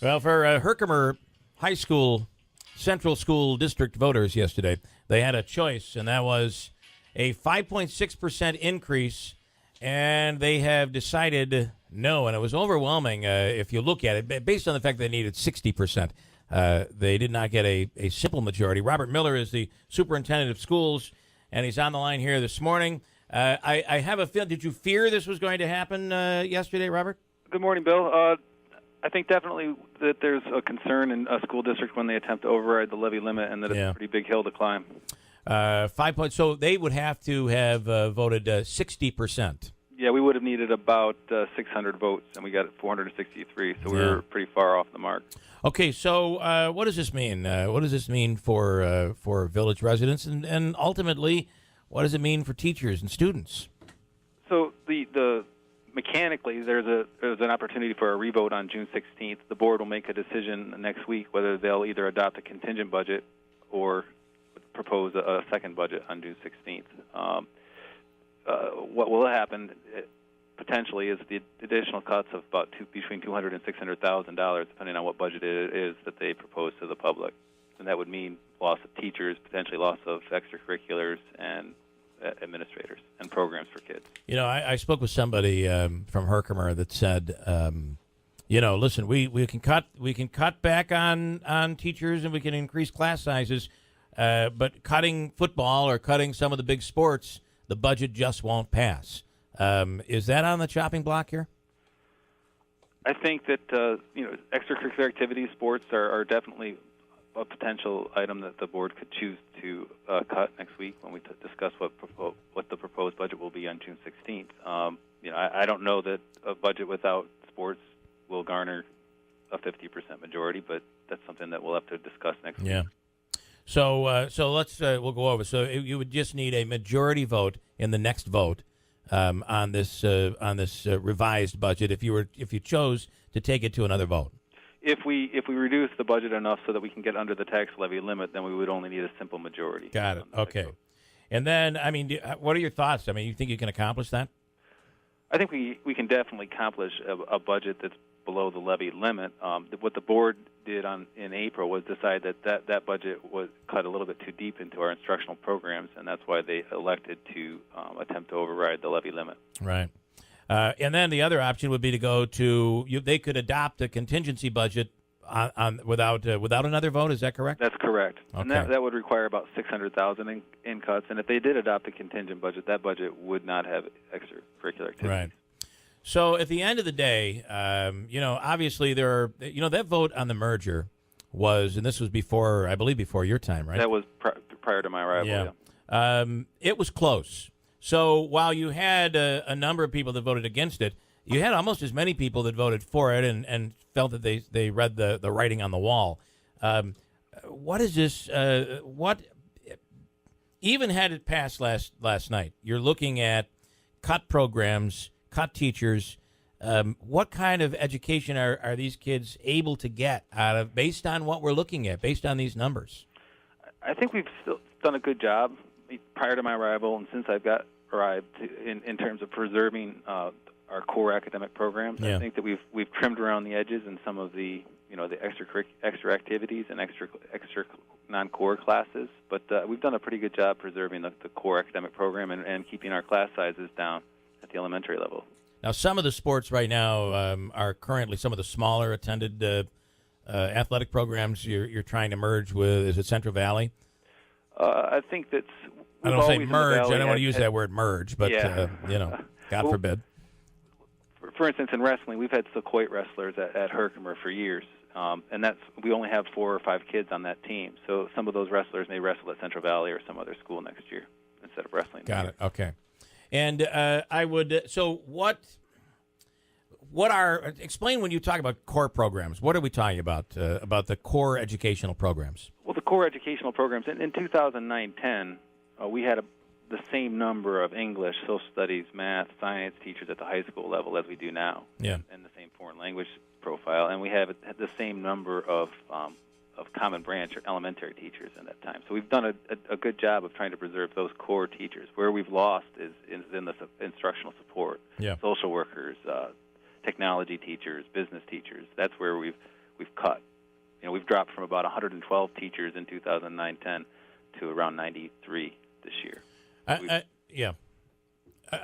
Well, for Herkimer High School Central School District voters yesterday, they had a choice, and that was a 5.6% increase, and they have decided no, and it was overwhelming if you look at it, based on the fact they needed 60%. They did not get a simple majority. Robert Miller is the superintendent of schools, and he's on the line here this morning. I have a feeling, did you fear this was going to happen yesterday, Robert? Good morning, Bill. I think definitely that there's a concern in a school district when they attempt to override the levy limit, and that it's a pretty big hill to climb. 5 points. So they would have to have voted 60%. Yeah, we would have needed about 600 votes, and we got 463, so we were pretty far off the mark. Okay, so what does this mean? What does this mean for village residents, and ultimately, what does it mean for teachers and students? So the mechanically, there's an opportunity for a revote on June 16th. The board will make a decision next week whether they'll either adopt a contingent budget or propose a second budget on June 16th. What will happen potentially is the additional cuts of about between $200,000 and $600,000, depending on what budget it is that they propose to the public, and that would mean loss of teachers, potentially loss of extracurriculars and administrators and programs for kids. You know, I spoke with somebody from Herkimer that said, listen, we can cut back on teachers and we can increase class sizes, but cutting football or cutting some of the big sports, the budget just won't pass. Is that on the chopping block here? I think that extracurricular activities, sports are definitely a potential item that the board could choose to cut next week when we discuss what the proposed budget will be on June 16th. I don't know that a budget without sports will garner a 50% majority, but that's something that we'll have to discuss next week. Yeah. So let's we'll go over. So you would just need a majority vote in the next vote on this revised budget if you chose to take it to another vote. If we reduce the budget enough so that we can get under the tax levy limit, then we would only need a simple majority. Got it. Okay. And then, I mean, what are your thoughts? I mean, you think you can accomplish that? I think we can definitely accomplish a budget that's below the levy limit. What the board did in April was decide that budget was cut a little bit too deep into our instructional programs, and that's why they elected to attempt to override the levy limit. Right. And then the other option would be to go to they could adopt a contingency budget without another vote. Is that correct? That's correct. Okay. And that would require about $600,000 in cuts. And if they did adopt a contingent budget, that budget would not have extracurricular activities. Right. So at the end of the day, obviously there are that vote on the merger was, and this was before your time, right? That was prior to my arrival. Yeah. It was close. So while you had a number of people that voted against it, you had almost as many people that voted for it and felt that they read the writing on the wall. What is this? Even had it passed last night, you're looking at cut programs, cut teachers. What kind of education are these kids able to get out of, based on what we're looking at, based on these numbers? I think we've still done a good job prior to my arrival, and since I've arrived in terms of preserving our core academic programs. Yeah. I think that we've trimmed around the edges in some of the the extra activities and extra non-core classes, but we've done a pretty good job preserving the core academic program and keeping our class sizes down at the elementary level. Now, some of the sports right now are currently some of the smaller attended athletic programs you're trying to merge with. Is it Central Valley? I think that's. I don't say merge. I don't want to use that word merge, but yeah. God forbid. For instance, in wrestling, we've had Sequoia wrestlers at Herkimer for years, and we only have 4 or 5 kids on that team. So some of those wrestlers may wrestle at Central Valley or some other school next year instead of wrestling. Got it. Okay. And I would. So what are? Explain when you talk about core programs. What are we talking about the core educational programs? Well, the core educational programs in 2009-10, we had the same number of English, social studies, math, science teachers at the high school level as we do now. Yeah. And the same foreign language profile, and we have the same number of common branch or elementary teachers in that time. So we've done a good job of trying to preserve those core teachers. Where we've lost is in the instructional support, yeah. social workers, technology teachers, business teachers. That's where we've we've cut. We've dropped from about 112 teachers in 2009-10 to around 93 this year.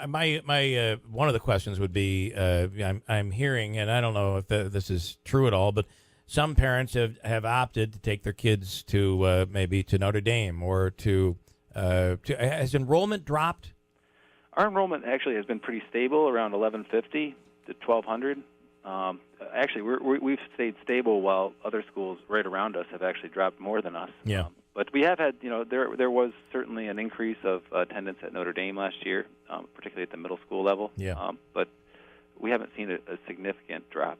My one of the questions would be, I'm hearing, and I don't know if this is true at all, but some parents have opted to take their kids to maybe to Notre Dame or to has enrollment dropped? Our enrollment actually has been pretty stable, around 1,150 to 1,200. Actually, we've stayed stable while other schools right around us have actually dropped more than us. Yeah. But we have had, there was certainly an increase of attendance at Notre Dame last year, particularly at the middle school level. Yeah. But we haven't seen a significant drop.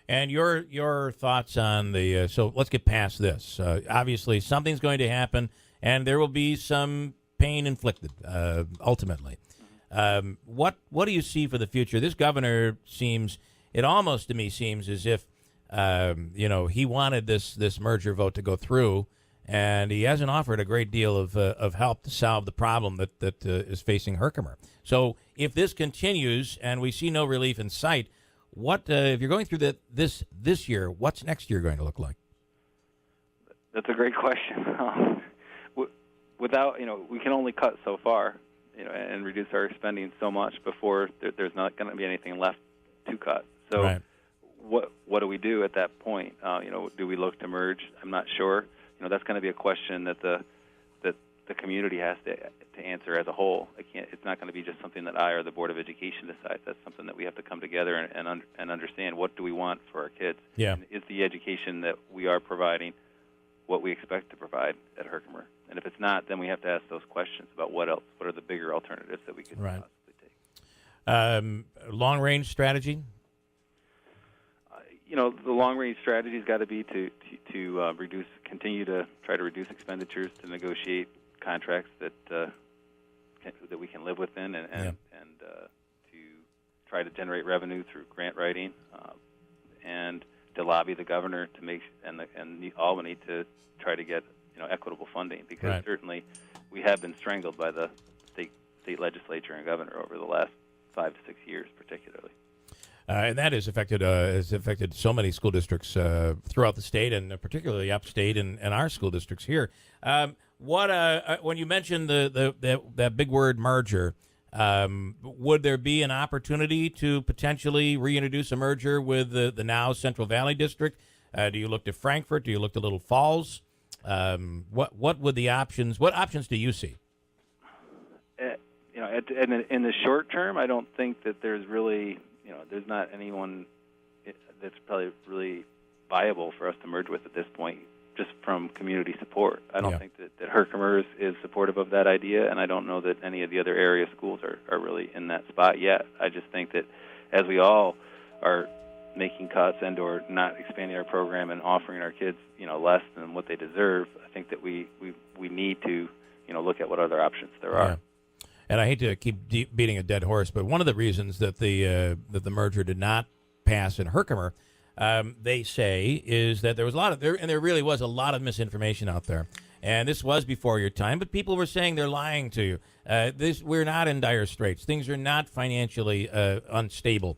And your thoughts on the so let's get past this. Obviously, something's going to happen, and there will be some pain inflicted ultimately. What do you see for the future? This governor seems, it almost to me seems as if he wanted this merger vote to go through, and he hasn't offered a great deal of help to solve the problem that is facing Herkimer. So if this continues and we see no relief in sight, what if you're going through this year? What's next year going to look like? That's a great question. Without we can only cut so far, and reduce our spending so much before there's not going to be anything left to cut. So, right. What do we do at that point? Do we look to merge? I'm not sure. That's going to be a question that the community has to answer as a whole. It's not going to be just something that I or the Board of Education decides. That's something that we have to come together and understand. What do we want for our kids? Yeah. And is the education that we are providing what we expect to provide at Herkimer? And if it's not, then we have to ask those questions about what else. What are the bigger alternatives that we could possibly take? Long-range strategy? The long-range strategy's got to be to continue to try to reduce expenditures, to negotiate contracts that we can live within, and to try to generate revenue through grant writing, and to lobby the governor to make and Albany to try to get equitable funding, because right. Certainly we have been strangled by the state legislature and governor over the last 5 to 6 years, particularly. And that has affected so many school districts throughout the state, and particularly upstate and our school districts here. When you mentioned that big word merger, would there be an opportunity to potentially reintroduce a merger with the now Central Valley District? Do you look to Frankfort? Do you look to Little Falls? What would the options? What options do you see? In the short term, I don't think that there's really, there's not anyone that's probably really viable for us to merge with at this point, just from community support. I don't think that Herkimer is supportive of that idea, and I don't know that any of the other area schools are really in that spot yet. I just think that as we all are making cuts and or not expanding our program and offering our kids, less than what they deserve, I think that we need to, look at what other options there are. And I hate to keep beating a dead horse, but one of the reasons that the merger did not pass in Herkimer, they say, is that there was there really was a lot of misinformation out there. And this was before your time, but people were saying they're lying to you. We're not in dire straits. Things are not financially unstable.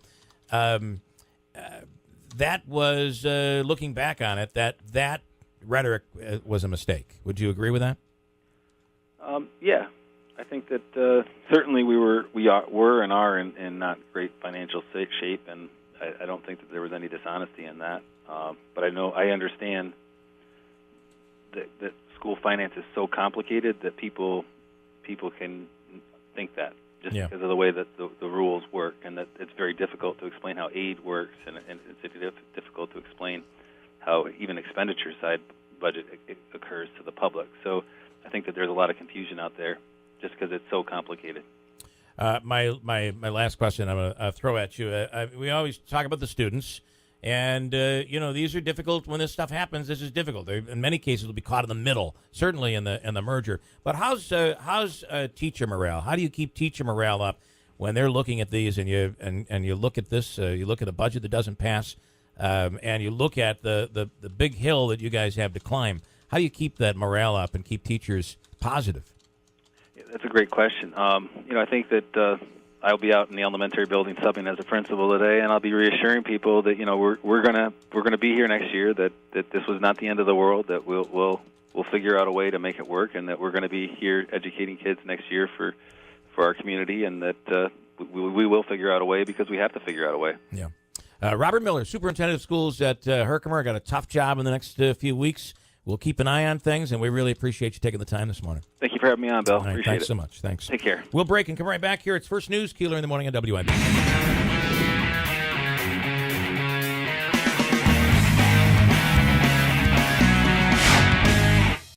That was, looking back on it, that rhetoric was a mistake. Would you agree with that? Yeah. I think that certainly we were and are in not great financial shape, and I don't think that there was any dishonesty in that. But I understand that school finance is so complicated that people can think that just because of the way that the rules work, and that it's very difficult to explain how aid works, and it's difficult to explain how even expenditure side budget occurs to the public. So I think that there's a lot of confusion out there, just because it's so complicated. My last question I'm going to throw at you. We always talk about the students, and these are difficult. When this stuff happens, this is difficult. In many cases, will be caught in the middle. Certainly in the merger. But how's teacher morale? How do you keep teacher morale up when they're looking at these, and you look at this? You look at a budget that doesn't pass, and you look at the big hill that you guys have to climb. How do you keep that morale up and keep teachers positive? That's a great question. I think that I'll be out in the elementary building subbing as a principal today, and I'll be reassuring people that we're gonna be here next year. That this was not the end of the world. That we'll figure out a way to make it work, and that we're going to be here educating kids next year for our community, and that we will figure out a way because we have to figure out a way. Yeah. Robert Miller, Superintendent of Schools at Herkimer, got a tough job in the next few weeks. We'll keep an eye on things, and we really appreciate you taking the time this morning. Thank you for having me on, Bill. All right, Appreciate thanks it. so much. Thanks. Take care. We'll break and come right back here. It's First News, Keeler in the Morning on WIBX.